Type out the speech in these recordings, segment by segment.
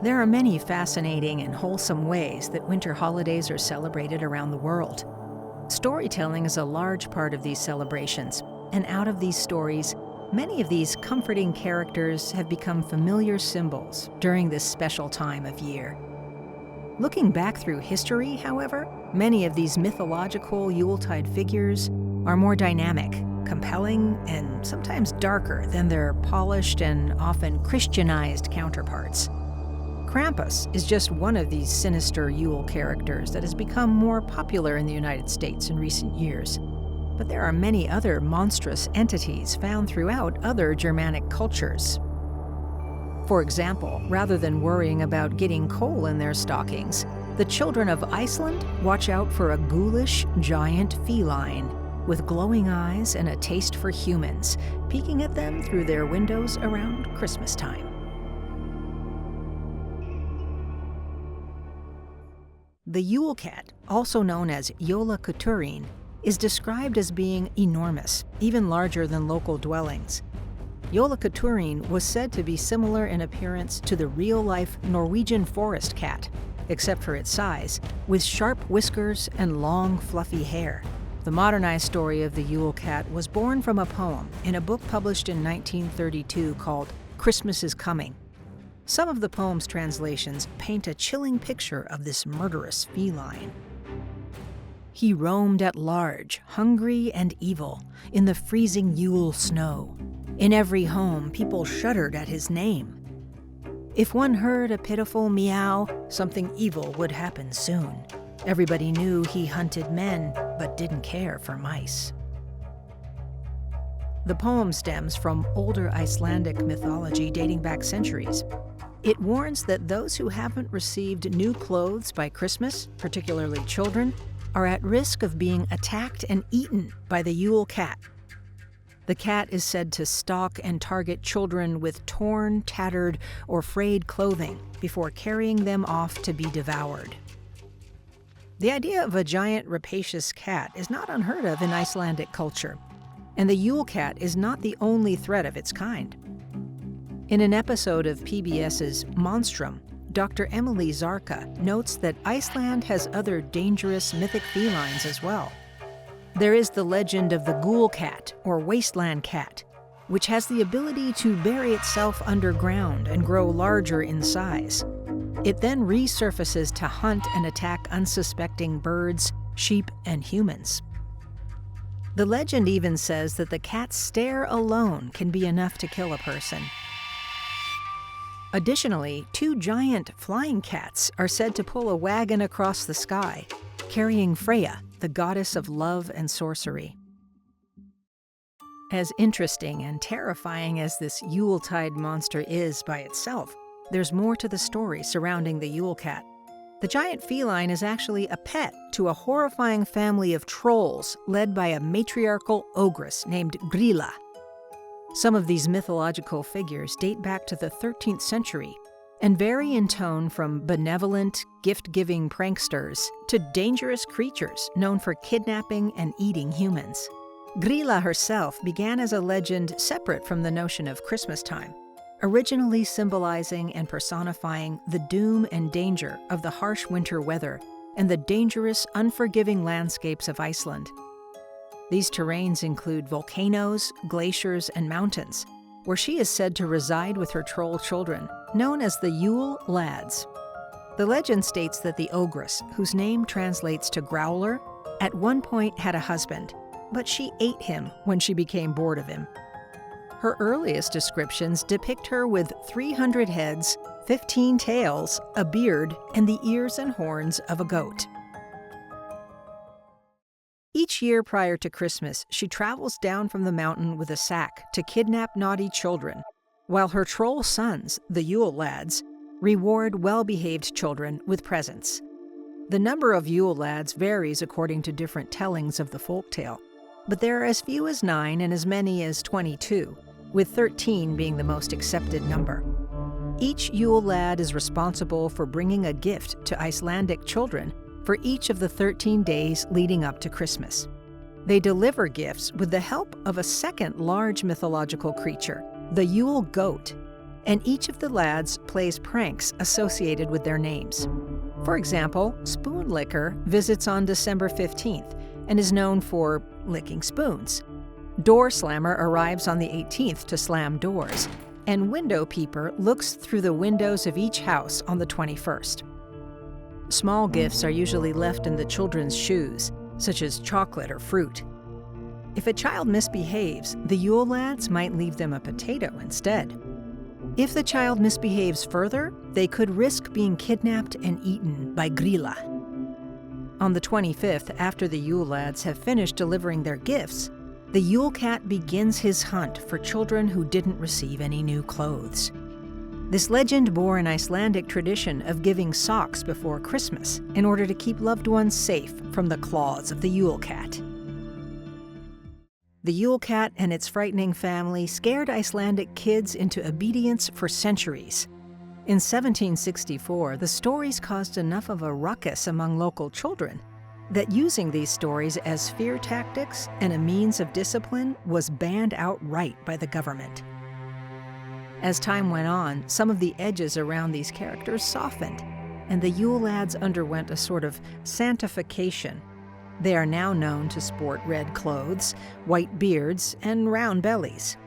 There are many fascinating and wholesome ways that winter holidays are celebrated around the world. Storytelling is a large part of these celebrations, and out of these stories, many of these comforting characters have become familiar symbols during this special time of year. Looking back through history, however, many of these mythological Yuletide figures are more dynamic, compelling, and sometimes darker than their polished and often Christianized counterparts. Krampus is just one of these sinister Yule characters that has become more popular in the United States in recent years. But there are many other monstrous entities found throughout other Germanic cultures. For example, rather than worrying about getting coal in their stockings, the children of Iceland watch out for a ghoulish, giant feline with glowing eyes and a taste for humans, peeking at them through their windows around Christmas time. The Yule cat, also known as Jólakötturinn, is described as being enormous, even larger than local dwellings. Jólakötturinn was said to be similar in appearance to the real-life Norwegian forest cat, except for its size, with sharp whiskers and long, fluffy hair. The modernized story of the Yule cat was born from a poem in a book published in 1932 called Christmas is Coming. Some of the poem's translations paint a chilling picture of this murderous feline. He roamed at large, hungry and evil, in the freezing Yule snow. In every home, people shuddered at his name. If one heard a pitiful meow, something evil would happen soon. Everybody knew he hunted men, but didn't care for mice. The poem stems from older Icelandic mythology dating back centuries. It warns that those who haven't received new clothes by Christmas, particularly children, are at risk of being attacked and eaten by the Yule cat. The cat is said to stalk and target children with torn, tattered, or frayed clothing before carrying them off to be devoured. The idea of a giant rapacious cat is not unheard of in Icelandic culture, and the Yule cat is not the only threat of its kind. In an episode of PBS's Monstrum, Dr. Emily Zarka notes that Iceland has other dangerous mythic felines as well. There is the legend of the ghoul cat, or wasteland cat, which has the ability to bury itself underground and grow larger in size. It then resurfaces to hunt and attack unsuspecting birds, sheep, and humans. The legend even says that the cat's stare alone can be enough to kill a person. Additionally, 2 giant flying cats are said to pull a wagon across the sky, carrying Freya, the goddess of love and sorcery. As interesting and terrifying as this Yuletide monster is by itself, there's more to the story surrounding the Yule cat. The giant feline is actually a pet to a horrifying family of trolls led by a matriarchal ogress named Grýla. Some of these mythological figures date back to the 13th century and vary in tone from benevolent, gift-giving pranksters to dangerous creatures known for kidnapping and eating humans. Grýla herself began as a legend separate from the notion of Christmas time, originally symbolizing and personifying the doom and danger of the harsh winter weather and the dangerous, unforgiving landscapes of Iceland. These terrains include volcanoes, glaciers, and mountains, where she is said to reside with her troll children, known as the Yule lads. The legend states that the ogress, whose name translates to growler, at one point had a husband, but she ate him when she became bored of him. Her earliest descriptions depict her with 300 heads, 15 tails, a beard, and the ears and horns of a goat. Each year prior to Christmas, she travels down from the mountain with a sack to kidnap naughty children, while her troll sons, the Yule lads, reward well-behaved children with presents. The number of Yule lads varies according to different tellings of the folktale, but there are as few as 9 and as many as 22, with 13 being the most accepted number. Each Yule lad is responsible for bringing a gift to Icelandic children for each of the 13 days leading up to Christmas. They deliver gifts with the help of a second large mythological creature, the Yule goat. and each of the lads plays pranks associated with their names. For example, Spoon Licker visits on December 15th and is known for licking spoons. Door Slammer arrives on the 18th to slam doors, and Window Peeper looks through the windows of each house on the 21st. Small gifts are usually left in the children's shoes, such as chocolate or fruit. If a child misbehaves, the Yule lads might leave them a potato instead. If the child misbehaves further, they could risk being kidnapped and eaten by Grýla. On the 25th, after the Yule lads have finished delivering their gifts, the Yule Cat begins his hunt for children who didn't receive any new clothes. This legend bore an Icelandic tradition of giving socks before Christmas in order to keep loved ones safe from the claws of the Yule Cat. The Yule Cat and its frightening family scared Icelandic kids into obedience for centuries. In 1764, the stories caused enough of a ruckus among local children that using these stories as fear tactics and a means of discipline was banned outright by the government. As time went on, some of the edges around these characters softened, and the Yule lads underwent a sort of Santification. They are now known to sport red clothes, white beards, and round bellies.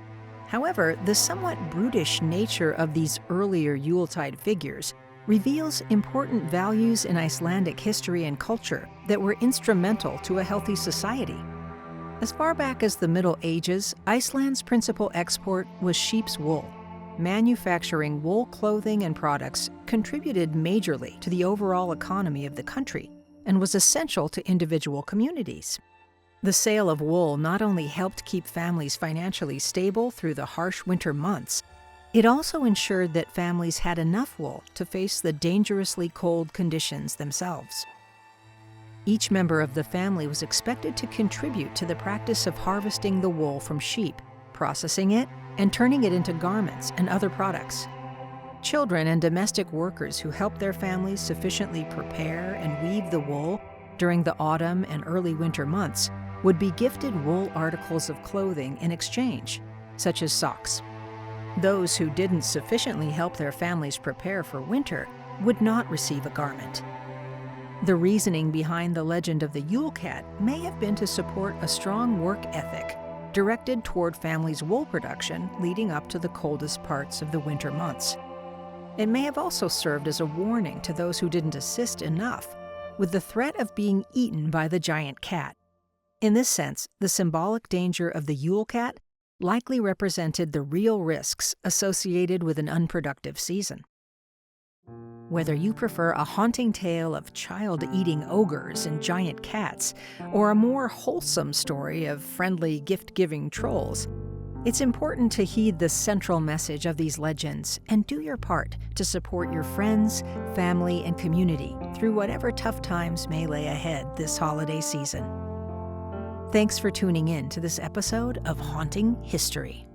However, the somewhat brutish nature of these earlier Yuletide figures reveals important values in Icelandic history and culture that were instrumental to a healthy society. As far back as the Middle Ages, Iceland's principal export was sheep's wool. Manufacturing wool clothing and products contributed majorly to the overall economy of the country and was essential to individual communities. The sale of wool not only helped keep families financially stable through the harsh winter months, it also ensured that families had enough wool to face the dangerously cold conditions themselves. Each member of the family was expected to contribute to the practice of harvesting the wool from sheep, processing it, and turning it into garments and other products. Children and domestic workers who helped their families sufficiently prepare and weave the wool during the autumn and early winter months would be gifted wool articles of clothing in exchange, such as socks. Those who didn't sufficiently help their families prepare for winter would not receive a garment. The reasoning behind the legend of the Yule Cat may have been to support a strong work ethic directed toward families' wool production leading up to the coldest parts of the winter months. It may have also served as a warning to those who didn't assist enough, with the threat of being eaten by the giant cat. In this sense, the symbolic danger of the Yule Cat likely represented the real risks associated with an unproductive season. Whether you prefer a haunting tale of child-eating ogres and giant cats, or a more wholesome story of friendly gift-giving trolls, it's important to heed the central message of these legends and do your part to support your friends, family, and community through whatever tough times may lay ahead this holiday season. Thanks for tuning in to this episode of Haunting History.